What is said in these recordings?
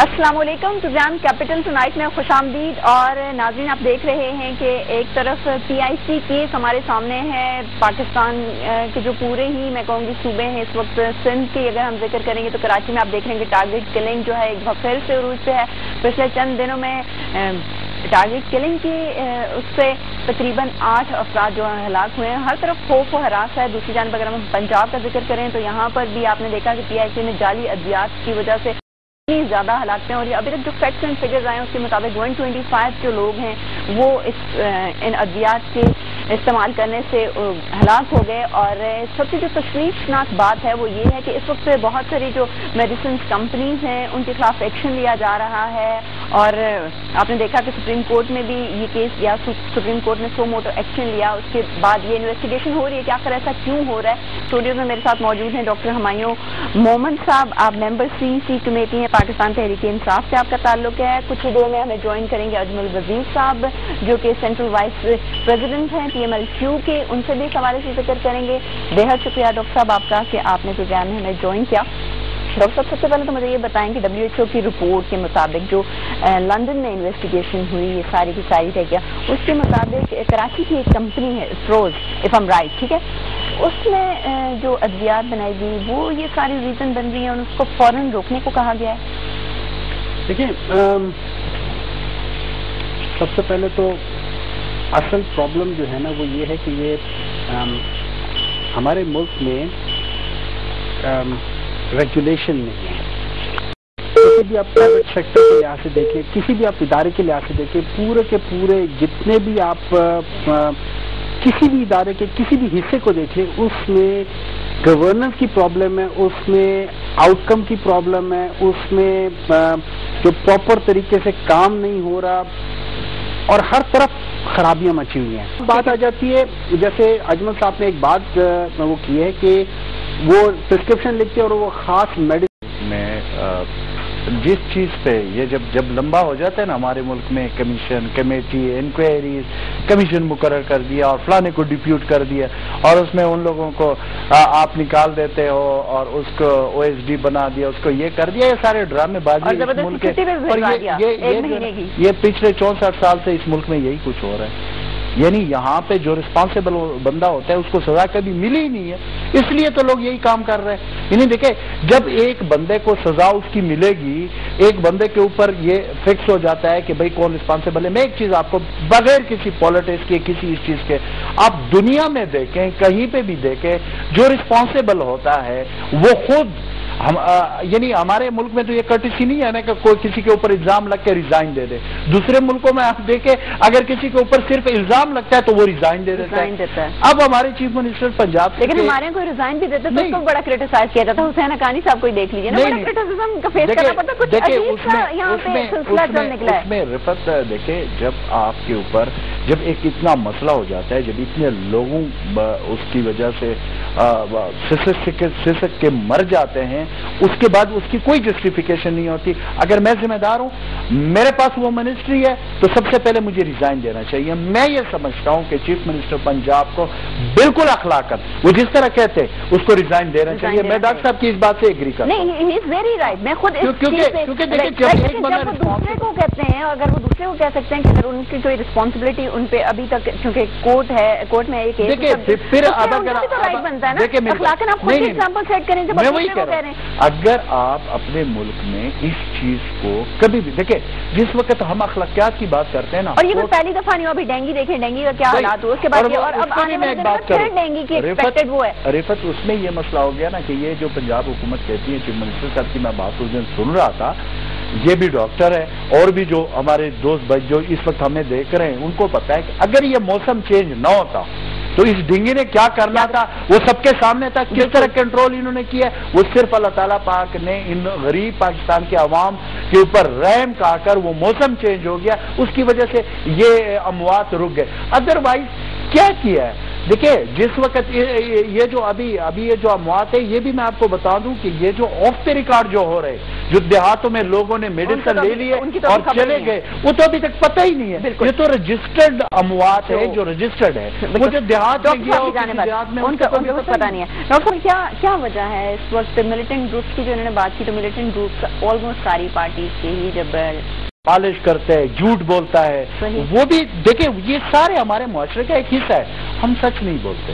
السلام علیکم. تبیان capital tonight میں خوش آمدید. اور ناظرین آپ دیکھ رہے ہیں کہ ایک طرف پی آئی سی کیس ہمارے سامنے ہے. پاکستان کے جو پورے ہی میں کہوں گی صوبے ہیں اس وقت سندھ کی اگر ہم ذکر کریں گے تو کراچی میں آپ دیکھ رہے ہیں کہ ٹارگٹ کلنگ جو ہے ایک بار پھر سے عروج پہ ہے. پچھلے چند دنوں میں ٹارگٹ کلنگ کی اس سے تقریباً 8 افراد جو ہلاک ہوئے ہیں. ہر طرف خوف و ہراس ہے. دوسری جانب اگر ہم پنجاب کا ذکر کریں تو یہاں پر بھی آپ نے دیکھا کہ پی آئی سی میں جعلی ادویات کی وجہ سے زیادہ ہلاکتیں ہو رہی ہیں. ابھی تک جو فیکٹس اینڈ فگرز آئے ہیں اس کے مطابق 125 جو لوگ ہیں وہ ان ادویات کے استعمال کرنے سے ہلاک ہو گئے. اور سب سے جو تشویشناک بات ہے وہ یہ ہے کہ اس وقت بہت ساری جو میڈیسنز کمپنیز ہیں ان کے خلاف ایکشن لیا جا رہا ہے. اور آپ نے دیکھا کہ سپریم کورٹ میں بھی یہ کیس گیا. سپریم کورٹ نے سو موٹو ایکشن لیا. اس کے بعد یہ انویسٹیگیشن ہو رہی ہے کہ آخر ایسا کیوں ہو رہا ہے. اسٹوڈیو میں میرے ساتھ موجود ہیں ڈاکٹر ہمایوں مومن صاحب. آپ ممبر سی کمیٹی ہیں. پاکستان تحریک انصاف سے آپ کا تعلق ہے. کچھ ہی دیر میں ہمیں جوائن کریں گے اجمل وزیر صاحب جو کہ سینٹرل وائس پریزیڈنٹ ہیں پی ایم ایل کیو کے. ان سے بھی اس حوالے سے ذکر کریں گے. بےحد شکریہ ڈاکٹر صاحب آپ کا کہ آپ نے پروگرام میں ہمیں جوائن کیا. ڈاکٹر صاحب سب سے پہلے تو مجھے یہ بتائیں کہ ڈبلیو ایچ او کی رپورٹ کے مطابق جو لندن میں انویسٹیگیشن ہوئی یہ ساری کی ساری ہے کیا اس کے مطابق کراچی کی ایک کمپنی ہے اسٹروز اف ایم رائٹ ٹھیک ہے اس میں جو ادویات بنائی گئی وہ یہ ساری ریزن بن رہی ہیں اور اس کو فوراً روکنے کو کہا گیا ہے. دیکھیں سب سے پہلے تو اصل پرابلم جو ہے نا وہ یہ ہے کہ یہ ہمارے ملک میں ریگولیشن نہیں ہے. کسی بھی آپ پرائیویٹ سیکٹر کے لحاظ سے دیکھیں کسی بھی آپ ادارے کے لحاظ سے دیکھیں پورے کے پورے جتنے بھی آپ کسی بھی ادارے کے کسی بھی حصے کو دیکھ لیں اس میں گورننس کی پرابلم ہے. اس میں آؤٹ کم کی پرابلم ہے. اس میں جو پراپر طریقے سے کام نہیں ہو رہا اور ہر طرف خرابیاں مچی ہوئی ہیں. بات آ جاتی ہے جیسے اجمل صاحب نے ایک بات وہ کی ہے کہ وہ پرسکرپشن لکھتے ہیں اور وہ خاص میڈیسن میں جس چیز پہ یہ جب لمبا ہو جاتا ہے نا ہمارے ملک میں کمیشن کمیٹی انکوائریز کمیشن مقرر کر دیا اور فلانے کو ڈپیوٹ کر دیا اور اس میں ان لوگوں کو آپ نکال دیتے ہو اور اس کو او ایس ڈی بنا دیا اس کو یہ کر دیا. یہ سارے ڈرامے بازی اس ملک کے اور یہ پچھلے 64 سال سے اس ملک میں یہی کچھ ہو رہا ہے. یعنی یہاں پہ جو رسپانسیبل بندہ ہوتا ہے اس کو سزا کبھی ملی ہی نہیں ہے. اس لیے تو لوگ یہی کام کر رہے ہیں. یعنی دیکھیں جب ایک بندے کو سزا اس کی ملے گی ایک بندے کے اوپر یہ فکس ہو جاتا ہے کہ بھئی کون رسپانسیبل ہے. میں ایک چیز آپ کو بغیر کسی پالیٹکس کے کسی اس چیز کے آپ دنیا میں دیکھیں کہیں پہ بھی دیکھیں جو رسپانسیبل ہوتا ہے وہ خود یعنی ہمارے ملک میں تو یہ کرٹیسی نہیں ہے نا کہ کوئی کسی کے اوپر الزام لگ کے ریزائن دے دے. دوسرے ملکوں میں آپ دیکھیں اگر کسی کے اوپر صرف الزام لگتا ہے تو وہ ریزائن دے دیتا ہے. اب ہمارے چیف منسٹر پنجاب لیکن ہمارے کوئی ریزائن بھی دیتے تو اس کو بڑا کرٹیسائز کیا جاتا. حسین حقانی صاحب کو دیکھ لیجیے اس میں رفت دیکھیں جب آپ کے اوپر جب ایک اتنا مسئلہ ہو جاتا ہے جب اتنے لوگوں اس کی وجہ سے سسک کے مر جاتے ہیں اس کے بعد اس کی کوئی جسٹیفیکیشن نہیں ہوتی. اگر میں ذمہ دار ہوں میرے پاس وہ منسٹری ہے تو سب سے پہلے مجھے ریزائن دینا چاہیے. میں یہ سمجھتا ہوں کہ چیف منسٹر پنجاب کو بالکل اخلاقاً وہ جس طرح کہتے اس کو ریزائن دینا چاہیے. میں ڈاکٹر صاحب کی اس بات سے ایگری کرتا ہوں. میں خود دوسرے کو کہتے ہیں اگر وہ دوسرے کو کہہ سکتے ہیں کہ اگر ان کی کوئی رسپانسبلٹی ان پہ ابھی تک چونکہ کورٹ میں ایک اگر آپ اپنے ملک میں اس چیز کو کبھی بھی دیکھیں جس وقت ہم اخلاقیات کی بات کرتے ہیں نا اور یہ کوئی پہلی دفعہ نہیں ہو. ابھی ڈینگی دیکھیں ڈینگی کا کیا حالات ہوا اس کے بعد ڈینگی کی ایکسپیکٹڈ وہ ہے. رفت اس میں یہ مسئلہ ہو گیا نا کہ یہ جو پنجاب حکومت کہتی ہے چیف منسٹر صاحب کی میں بات اس دن سن رہا تھا یہ بھی ڈاکٹر ہے اور بھی جو ہمارے دوست بھائی جو اس وقت ہمیں دیکھ رہے ہیں ان کو پتا ہے کہ اگر یہ موسم چینج نہ ہوتا تو اس ڈینگی نے کیا کرنا تھا وہ سب کے سامنے تھا. کس طرح کنٹرول انہوں نے کیا وہ صرف اللہ تعالیٰ پاک نے ان غریب پاکستان کے عوام کے اوپر رحم کا کر وہ موسم چینج ہو گیا اس کی وجہ سے یہ اموات رک گئے. ادروائز کیا ہے دیکھیں جس وقت یہ جو ابھی یہ جو اموات ہے یہ بھی میں آپ کو بتا دوں کہ یہ جو آف دا ریکارڈ جو ہو رہے जो देहातों में लोगों ने मेडिसिन ले लिए और चले गए, वो तो अभी तक पता ही नहीं है। ये तो रजिस्टर्ड अमवात है, जो रजिस्टर्ड है, वो जो देहात में गया देहात में उनको पता नहीं है। डॉक्टर साहब क्या वजह है इस वक्त मिलिटेंट ग्रुप्स की जो इन्होंने बात की, तो मिलिटेंट ग्रुप्स ऑलमोस्ट सारी पार्टी के ही जब पालिश करते हैं, झूठ बोलता है, वो भी देखिए ये सारे हमारे मुआशरे का एक हिस्सा है, हम सच नहीं बोलते।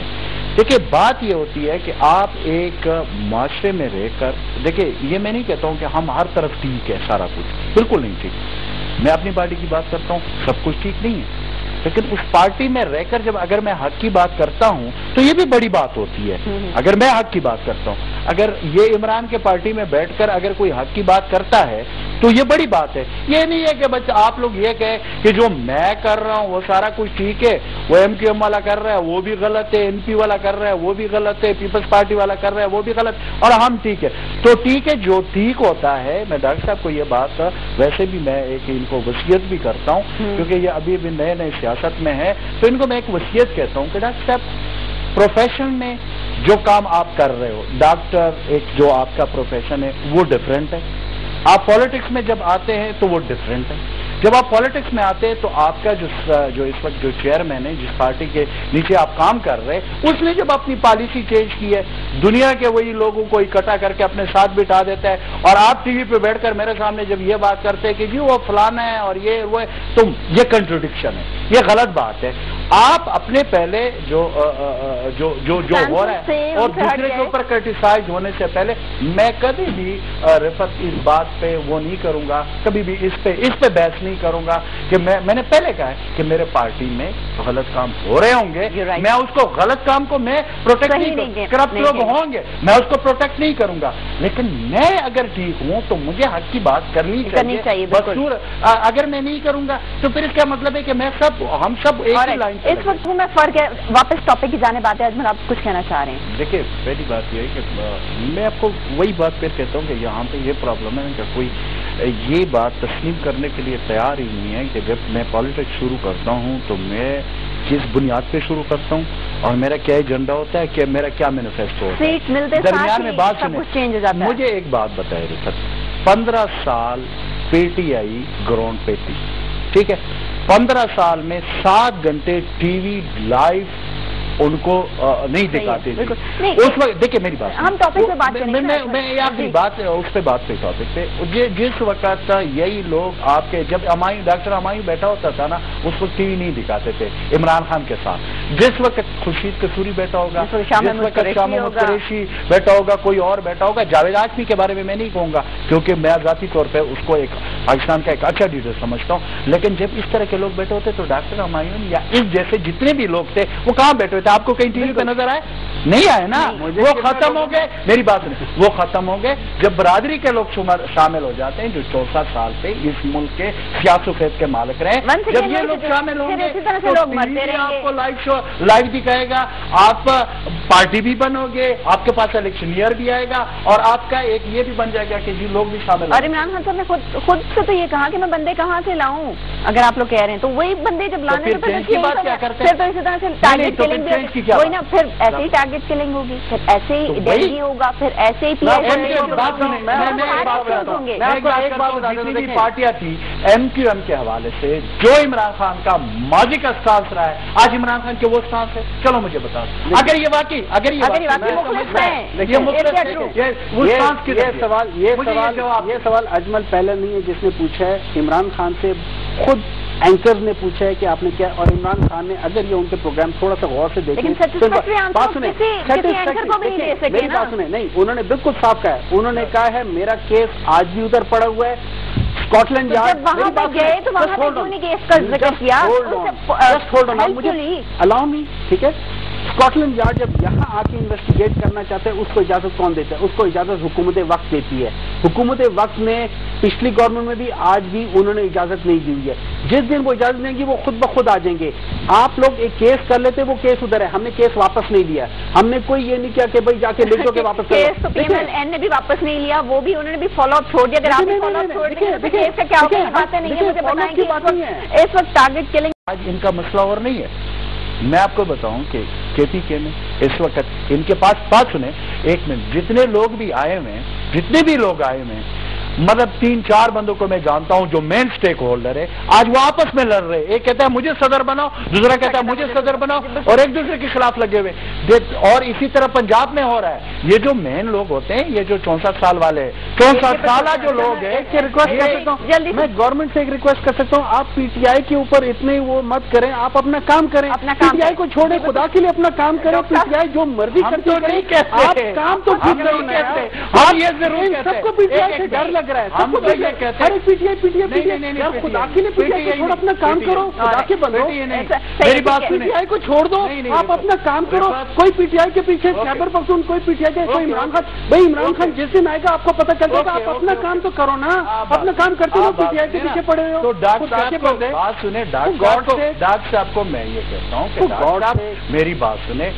देखिए बात ये होती है कि आप एक मुआशरे में रहकर, देखिए ये मैं नहीं कहता हूँ कि हम हर तरफ ठीक है सारा कुछ, बिल्कुल नहीं ठीक। मैं अपनी पार्टी की बात करता हूँ, सब कुछ ठीक नहीं है, लेकिन उस पार्टी में रहकर जब अगर मैं हक की बात करता हूं तो ये भी बड़ी बात होती है। अगर मैं हक की बात करता हूं, अगर ये इमरान के पार्टी में बैठकर अगर कोई हक की बात करता है तो ये बड़ी बात है। ये नहीं है कि बस आप लोग ये कहें कि जो मैं कर रहा हूं वो सारा कुछ ठीक है, वो MQM वाला कर रहा है वो भी गलत है, NP वाला कर रहा है वो भी गलत है, पीपल्स पार्टी वाला कर रहा है वो भी गलत, और हम ठीक है। तो ठीक है, जो ठीक होता है, मैं डॉक्टर साहब को ये बात वैसे भी मैं एक इनको वसीयत भी करता हूँ, क्योंकि ये अभी भी नए नए सियासत में है, तो इनको मैं एक वसीयत कहता हूँ कि डॉक्टर साहब प्रोफेशन में जो काम आप कर रहे हो, डॉक्टर एक जो आपका प्रोफेशन है वो डिफरेंट है, आप पॉलिटिक्स में जब आते हैं तो वो डिफरेंट है। जब आप पॉलिटिक्स में आते हैं तो आपका जो इस वक्त जो चेयरमैन है, जिस पार्टी के नीचे आप काम कर रहे हैं, उसने जब अपनी पॉलिसी चेंज की है, दुनिया के वही लोगों को इकट्ठा करके अपने साथ बिठा देता है, और आप टीवी पे बैठकर मेरे सामने जब ये बात करते हैं कि जी वो फलाना है और ये वो है, तो ये कंट्रोडिक्शन है, ये गलत बात है। आप अपने पहले जो हो रहा है और दूसरे के ऊपर क्रिटिसाइज होने से पहले, मैं कभी भी रिफत इस बात पे वो नहीं करूंगा, कभी भी इस पे बहस नहीं करूंगा कि मैंने पहले कहा है कि मेरे पार्टी में गलत काम हो रहे होंगे, मैं उसको गलत काम को मैं प्रोटेक्ट नहीं करूंगा, करप्ट लोग होंगे मैं उसको प्रोटेक्ट नहीं करूंगा, लेकिन मैं अगर ठीक हूं तो मुझे हक की बात करनी चाहिए। बसूर अगर मैं नहीं करूंगा तो फिर इसका मतलब है कि हम सब एक ही लाइन। इस वक्त में फर्क है। वापस टॉपिक की जाने बात है, अजमल आप कुछ कहना चाह रहे हैं? देखिए पहली बात यह है कि मैं आपको वही बात फिर कहता हूँ कि यहाँ पे ये प्रॉब्लम है कि कोई ये बात तस्लीम करने के लिए तैयार ही नहीं है कि जब मैं पॉलिटिक्स शुरू करता हूँ तो मैं किस बुनियाद पे शुरू करता हूँ और मेरा क्या एजेंडा होता है, कि मेरा क्या मैनिफेस्टो होता है। दरमियान में बात सुने, मुझे एक बात बताए रिफत, 15 साल PTI ग्राउंड पे थी, ठीक है, 15 साल में 7 घंटे टीवी लाइव उनको नहीं दिखाते थे उस वक्त। देखिए मेरी बात, हम टॉपिक पे बात करेंगे, मैं आपकी बात उस पे बात पे टॉपिक पे, जिस वक्त यही लोग आपके जब डॉक्टर हमायूं बैठा होता था ना, उस वक्त टीवी नहीं दिखाते थे इमरान खान के साथ। जिस वक्त खुर्शीद कसूरी बैठा होगा, जिस वक्त शाह महमूद कुरैशी बैठा होगा, कोई और बैठा होगा, जावेद आजमी के बारे में मैं नहीं कहूंगा क्योंकि मैं जाती तौर पर उसको एक पाकिस्तान का एक अच्छा लीडर समझता हूँ, लेकिन जब इस तरह के लोग बैठे होते तो डॉक्टर हमायूं या इस जैसे जितने भी लोग थे वो कहाँ बैठे हुए थे? आपको कहीं टीवी पे नजर आए? नहीं आए ना। वो खत्म हो गए, मेरी बात नहीं, वो खत्म हो गए जब बरादरी के लोग शामिल हो जाते हैं, जो 64 साल से इस मुल्क के सियासत के मालिक रहे, जब ये लोग शामिल होंगे तो आपको लाइव दिखाएगा, आप पार्टी भी बनोगे, आपके पास इलेक्शनियर भी आएगा और आपका एक ये भी बन जाएगा कि जी लोग भी शामिल। और इमरान खान साहब ने खुद से तो ये कहा कि मैं बंदे कहाँ से लाऊं, अगर आप लोग कह रहे हैं तो वही बंदे जब लाने तो फिर बात क्या करते हैं? फिर तो इसी तरह से टारगेट किलिंग वही ना, फिर ऐसे ही टारगेट किलिंग होगी, फिर ऐसे ही डेली होगा, फिर ऐसे ही पार्टियां थी MQM के हवाले से जो इमरान खान का माजी का स्टांस रहा है, आज इमरान खान के वो स्टांस है। चलो मुझे बता, अगर ये वाकई ये सवाल अजमल पहले नहीं है जिसने पूछा है, इमरान खान से खुद एंकर ने पूछा है कि आपने क्या, और इमरान खान ने अगर ये उनके प्रोग्राम थोड़ा सा गौर से देखें, बात सुने, मेरी बात सुने, नहीं उन्होंने बिल्कुल साफ कहा है, उन्होंने कहा है मेरा केस आज भी उधर पड़ा हुआ है स्कॉटलैंड यार्ड। मुझे अलाउ मी, ठीक है, स्कॉटलैंड यार्ड जब यहाँ आके इन्वेस्टिगेट करना चाहते हैं उसको इजाजत कौन देता है? उसको इजाजत हुकूमत वक्त देती है। हुकूमत वक्त ने पिछली गवर्नमेंट में भी आज भी उन्होंने इजाजत नहीं दी हुई है। जिस दिन वो इजाजत देंगी वो खुद ब खुद आ जाएंगे। आप लोग एक केस कर लेते, वो केस उधर है, हमने केस वापस नहीं लिया, हमने कोई ये नहीं किया कि भाई जाके लिख दो के वापस केस तो PMLN ने भी वापस नहीं लिया, वो भी उन्होंने भी फॉलो अप छोड़ दिया। अगर आप फॉलो अप छोड़ देंगे तो केस का क्या होगा? बातें नहीं है, मुझे बताएंगे इस वक्त टारगेट किलिंग आज इनका मसला और नहीं है। मैं आपको बताऊं कि KPK में इस वक्त इनके पास, बात सुने एक मिनट, जितने लोग भी आए हुए हैं, जितने भी लोग आए हुए हैं, मतलब 3-4 बंदों को मैं जानता हूं जो मेन स्टेक होल्डर है, आज वो आपस में लड़ रहे हैं। एक कहता है मुझे सदर बनाओ, दूसरा कहता है मुझे सदर बनाओ, और एक दूसरे के खिलाफ लगे हुए। और इसी तरह पंजाब में हो रहा है। ये जो मेन लोग होते हैं, ये जो 64 साल वाले 64 साल जो लोग हैं, रिक्वेस्ट कर सकता हूँ, मैं गवर्नमेंट से एक रिक्वेस्ट कर सकता हूँ, आप पीटीआई के ऊपर इतने वो मत करें, आप अपना काम करें, पीटीआई को छोड़े, खुदा के लिए अपना काम करें। पीटीआई जो मर्जी करती है, आप काम तो ठीक नहीं कहते, हम ये जरूर कहते हैं, सबको पीटीआई से डर लग रहा है, हम तो ये कहते हैं, पीटीआई खुदा के लिए पीटीआई को छोड़ अपना काम करो, खुदा के बंदो, मेरी बात सुने, पीटीआई को छोड़ दो, आप अपना काम करो। कोई पीटीआई के पीछे खैबर पख्तून, कोई पीटीआई के, कोई इमरान खान, भाई इमरान खान जिस दिन आएगा आपको पता चल जाएगा। आप अपना काम तो करो ना, अपना काम करते हो, पीटीआई के पीछे पड़े हो। तो बात सुने, डॉक्टर साहब को मैं ये कहता हूँ कि डॉक्टर साहब मेरी बात सुने,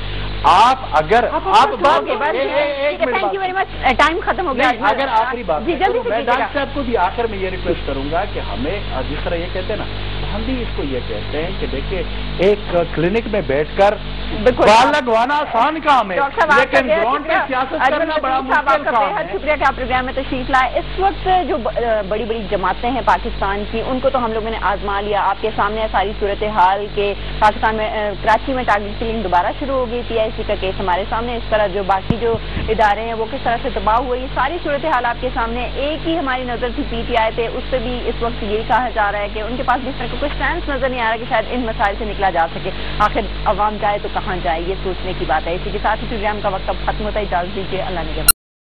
आप अगर आप बात, thank you very much, time खत्म हो गया। अगर आखिरी बात, मैं डॉक्टर साहब को भी आखिर में ये रिक्वेस्ट करूंगा कि हमें जिस तरह ये कहते हैं ना, हम भी इसको ये कहते हैं कि देखिए एक क्लिनिक में बैठकर बाल लगवाना आसान काम है, लेकिन ग्राउंड पे सियासत करना बड़ा मुश्किल काम है। शुक्रिया कि आप प्रोग्राम में तशरीफ लाए। इस वक्त जो बड़ी बड़ी जमातें हैं पाकिस्तान की, उनको तो हम लोगों ने आजमा लिया। आपके सामने है सारी सूरत हाल के पाकिस्तान में कराची में टारगेट किलिंग दोबारा शुरू हो गई, PIC का केस हमारे सामने, इस तरह जो बाकी जो इदारे हैं वो किस तरह से तबाह हुए, ये सारी सूरत हाल आपके सामने। एक ही हमारी नजर थी PTI पे, उस पर भी इस वक्त यही कहा जा रहा है कि उनके पास जिस तरह का कोई सेंस नजर नहीं आ रहा कि शायद इन मसाइल से निकला जा सके। आखिर अवाम जाए तो कहाँ जाए, ये सोचने की बात है। इसी के साथ ही प्रोग्राम का वक्त अब खत्म होता है। इजाजत दीजिए, अल्लाह ने